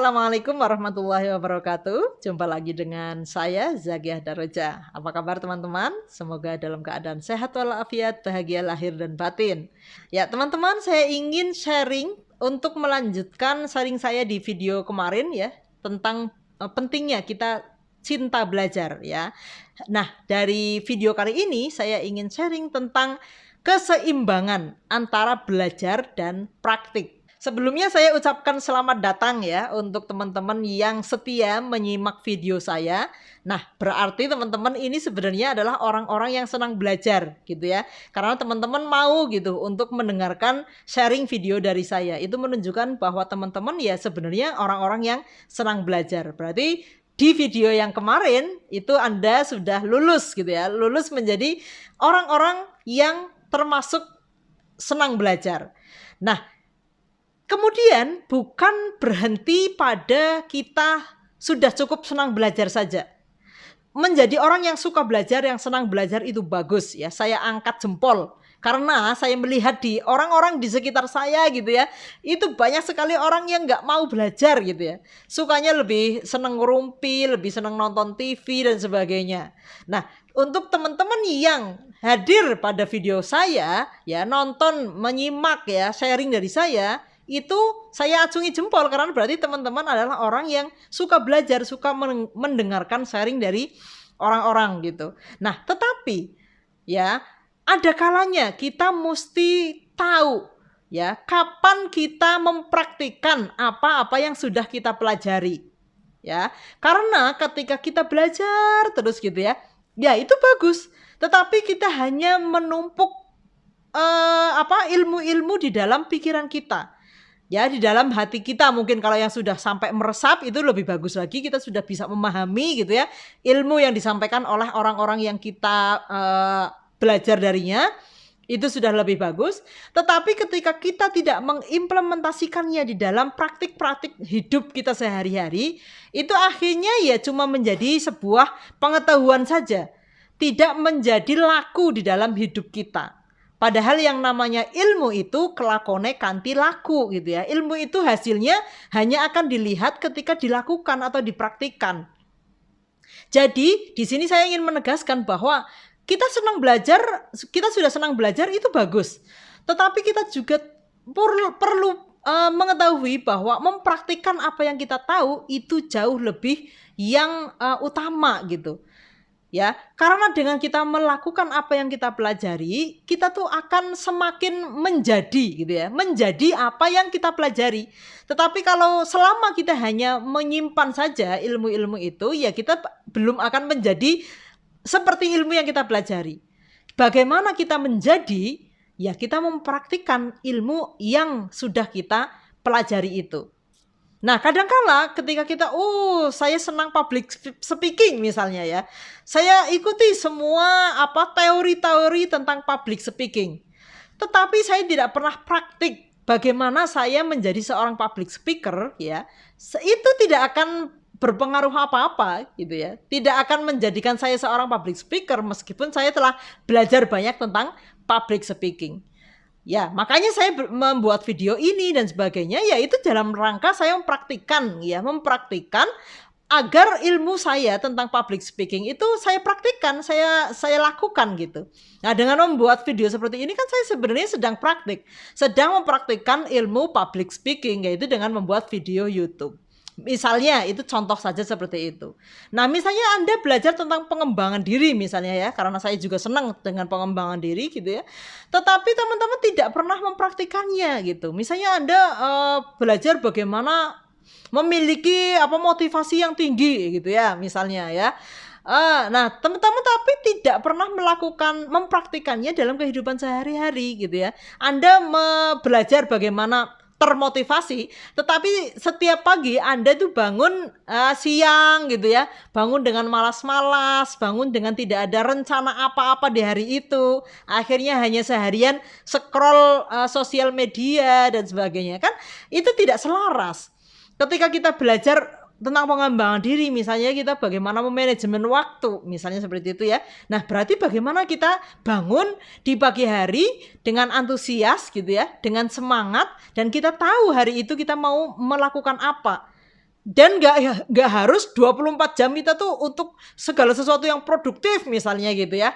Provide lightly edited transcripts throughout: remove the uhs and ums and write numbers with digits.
Assalamualaikum warahmatullahi wabarakatuh. Jumpa lagi dengan saya Zakiah Daroja. Apa kabar teman-teman? Semoga dalam keadaan sehat walafiat, bahagia lahir dan batin. Ya teman-teman, saya ingin sharing untuk melanjutkan sharing saya di video kemarin ya, tentang pentingnya kita cinta belajar ya. Nah, dari video kali ini saya ingin sharing tentang keseimbangan antara belajar dan praktik. Sebelumnya saya ucapkan selamat datang ya untuk teman-teman yang setia menyimak video saya. Nah, berarti teman-teman ini sebenarnya adalah orang-orang yang senang belajar gitu ya. Karena teman-teman mau gitu untuk mendengarkan sharing video dari saya. Itu menunjukkan bahwa teman-teman ya sebenarnya orang-orang yang senang belajar. Berarti di video yang kemarin itu Anda sudah lulus gitu ya. Lulus menjadi orang-orang yang termasuk senang belajar. Nah, kemudian bukan berhenti pada kita sudah cukup senang belajar saja. Menjadi orang yang suka belajar, yang senang belajar itu bagus ya. Saya angkat jempol karena saya melihat di orang-orang di sekitar saya gitu ya. Itu banyak sekali orang yang nggak mau belajar gitu ya. Sukanya lebih senang ngerumpi, lebih senang nonton TV dan sebagainya. Nah, untuk teman-teman yang hadir pada video saya ya, nonton, menyimak ya, sharing dari saya, itu saya acungi jempol karena berarti teman-teman adalah orang yang suka belajar, suka mendengarkan sharing dari orang-orang gitu. Nah, tetapi ya ada kalanya kita mesti tahu ya kapan kita mempraktikkan apa-apa yang sudah kita pelajari. Ya, karena ketika kita belajar terus gitu ya, ya itu bagus. Tetapi kita hanya menumpuk ilmu-ilmu di dalam pikiran kita. Ya, di dalam hati kita mungkin kalau yang sudah sampai meresap itu lebih bagus lagi, kita sudah bisa memahami gitu ya ilmu yang disampaikan oleh orang-orang yang kita belajar darinya, itu sudah lebih bagus. Tetapi ketika kita tidak mengimplementasikannya di dalam praktik-praktik hidup kita sehari-hari, itu akhirnya ya cuma menjadi sebuah pengetahuan saja, tidak menjadi laku di dalam hidup kita. Padahal yang namanya ilmu itu kelakone kanthi laku gitu ya. Ilmu itu hasilnya hanya akan dilihat ketika dilakukan atau dipraktikkan. Jadi di sini saya ingin menegaskan bahwa kita senang belajar, kita sudah senang belajar itu bagus. Tetapi kita juga perlu mengetahui bahwa mempraktikkan apa yang kita tahu itu jauh lebih yang utama gitu. Ya, karena dengan kita melakukan apa yang kita pelajari, kita tuh akan semakin menjadi gitu ya, menjadi apa yang kita pelajari. Tetapi kalau selama kita hanya menyimpan saja ilmu-ilmu itu, ya kita belum akan menjadi seperti ilmu yang kita pelajari. Bagaimana kita menjadi? Ya kita mempraktikkan ilmu yang sudah kita pelajari itu. Nah, kadangkala ketika kita, saya senang public speaking misalnya ya. Saya ikuti semua teori-teori tentang public speaking. Tetapi saya tidak pernah praktik bagaimana saya menjadi seorang public speaker ya. Itu tidak akan berpengaruh apa-apa gitu ya. Tidak akan menjadikan saya seorang public speaker meskipun saya telah belajar banyak tentang public speaking. Ya, makanya saya membuat video ini dan sebagainya, yaitu dalam rangka saya mempraktikkan agar ilmu saya tentang public speaking itu saya praktikkan, saya lakukan gitu. Nah, dengan membuat video seperti ini kan saya sebenarnya sedang mempraktikkan ilmu public speaking, yaitu dengan membuat video YouTube. Misalnya itu contoh saja seperti itu. Nah, misalnya Anda belajar tentang pengembangan diri misalnya ya, karena saya juga senang dengan pengembangan diri gitu ya. Tetapi teman-teman tidak pernah mempraktikannya gitu. Misalnya Anda belajar bagaimana memiliki motivasi yang tinggi gitu ya, misalnya ya. Nah, teman-teman tapi tidak pernah mempraktikannya dalam kehidupan sehari-hari gitu ya. Anda belajar bagaimana termotivasi, tetapi setiap pagi Anda tuh bangun siang gitu ya, bangun dengan malas-malas, bangun dengan tidak ada rencana apa-apa di hari itu, akhirnya hanya seharian scroll sosial media dan sebagainya, kan itu tidak selaras. Ketika kita belajar tentang pengembangan diri, misalnya kita bagaimana memanajemen waktu, misalnya seperti itu ya. Nah, berarti bagaimana kita bangun di pagi hari dengan antusias gitu ya, dengan semangat, dan kita tahu hari itu kita mau melakukan apa. Dan nggak harus 24 jam kita tuh untuk segala sesuatu yang produktif misalnya gitu ya.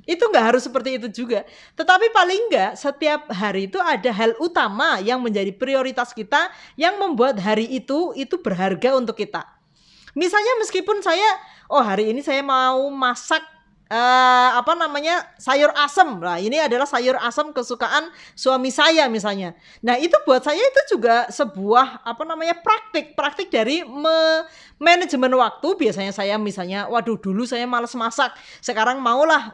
Itu nggak harus seperti itu juga. Tetapi paling nggak setiap hari itu ada hal utama yang menjadi prioritas kita yang membuat hari itu berharga untuk kita. Misalnya meskipun hari ini saya mau masak sayur asem. Nah, ini adalah sayur asem kesukaan suami saya misalnya. Nah, itu buat saya itu juga sebuah praktik dari manajemen waktu. Biasanya saya misalnya, waduh dulu saya malas masak. Sekarang maulah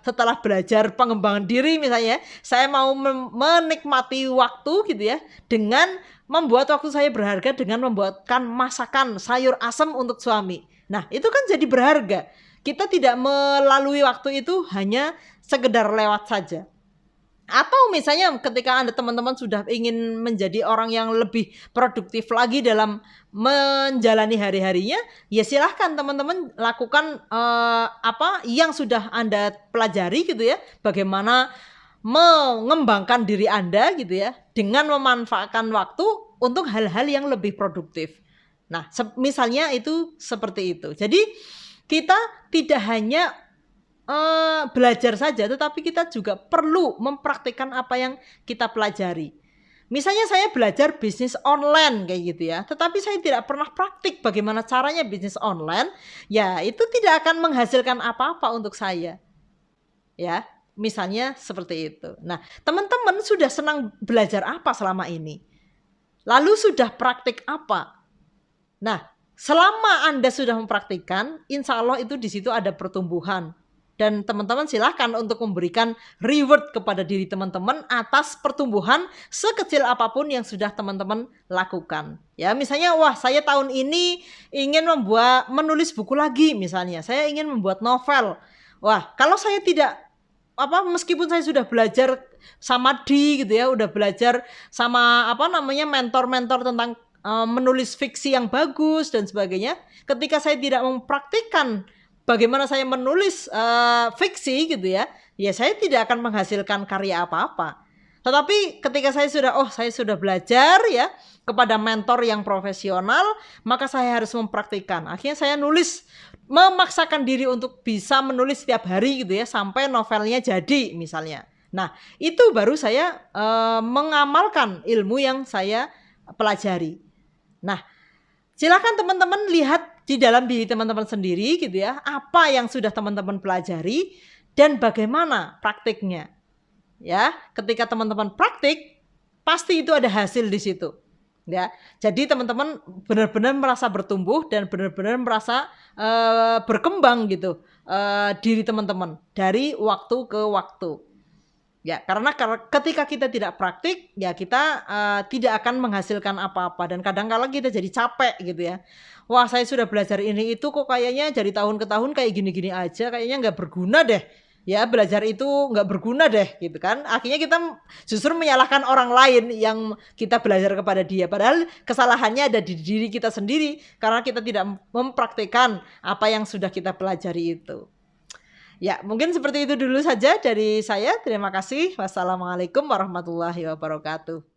setelah belajar pengembangan diri misalnya, saya mau menikmati waktu gitu ya dengan membuat waktu saya berharga dengan membuatkan masakan sayur asem untuk suami. Nah, itu kan jadi berharga. Kita tidak melalui waktu itu hanya sekedar lewat saja. Atau misalnya ketika Anda teman-teman sudah ingin menjadi orang yang lebih produktif lagi dalam menjalani hari-harinya, ya silahkan teman-teman lakukan apa yang sudah Anda pelajari gitu ya. Bagaimana mengembangkan diri Anda gitu ya dengan memanfaatkan waktu untuk hal-hal yang lebih produktif. Nah, misalnya itu seperti itu. Jadi kita tidak hanya belajar saja, tetapi kita juga perlu mempraktikkan apa yang kita pelajari. Misalnya saya belajar bisnis online kayak gitu ya, tetapi saya tidak pernah praktik bagaimana caranya bisnis online, ya itu tidak akan menghasilkan apa-apa untuk saya. Ya, misalnya seperti itu. Nah, teman-teman sudah senang belajar apa selama ini? Lalu sudah praktik apa? Nah, selama Anda sudah mempraktikkan, insya Allah itu di situ ada pertumbuhan. Dan teman-teman silahkan untuk memberikan reward kepada diri teman-teman atas pertumbuhan sekecil apapun yang sudah teman-teman lakukan. Ya, misalnya, wah saya tahun ini ingin menulis buku lagi misalnya. Saya ingin membuat novel. Wah, kalau saya tidak meskipun saya sudah belajar sama gitu ya, udah belajar sama mentor-mentor tentang menulis fiksi yang bagus dan sebagainya. Ketika saya tidak mempraktikkan bagaimana saya menulis fiksi gitu ya, ya saya tidak akan menghasilkan karya apa-apa. Tetapi ketika saya sudah belajar ya kepada mentor yang profesional, maka saya harus mempraktikkan. Akhirnya saya memaksakan diri untuk bisa menulis setiap hari gitu ya sampai novelnya jadi misalnya. Nah, itu baru saya mengamalkan ilmu yang saya pelajari. Nah, silakan teman-teman lihat di dalam diri teman-teman sendiri gitu ya, apa yang sudah teman-teman pelajari dan bagaimana praktiknya. Ya, ketika teman-teman praktik, pasti itu ada hasil di situ. Ya, jadi teman-teman benar-benar merasa bertumbuh dan benar-benar merasa berkembang gitu diri teman-teman dari waktu ke waktu. Ya, karena ketika kita tidak praktik, ya kita tidak akan menghasilkan apa-apa dan kadang-kala kita jadi capek gitu ya. Wah, saya sudah belajar ini itu kok kayaknya dari tahun ke tahun kayak gini-gini aja, kayaknya nggak berguna deh. Ya, belajar itu nggak berguna deh gitu kan. Akhirnya kita justru menyalahkan orang lain yang kita belajar kepada dia. Padahal kesalahannya ada di diri kita sendiri karena kita tidak mempraktikkan apa yang sudah kita pelajari itu. Ya, mungkin seperti itu dulu saja dari saya. Terima kasih. Wassalamualaikum warahmatullahi wabarakatuh.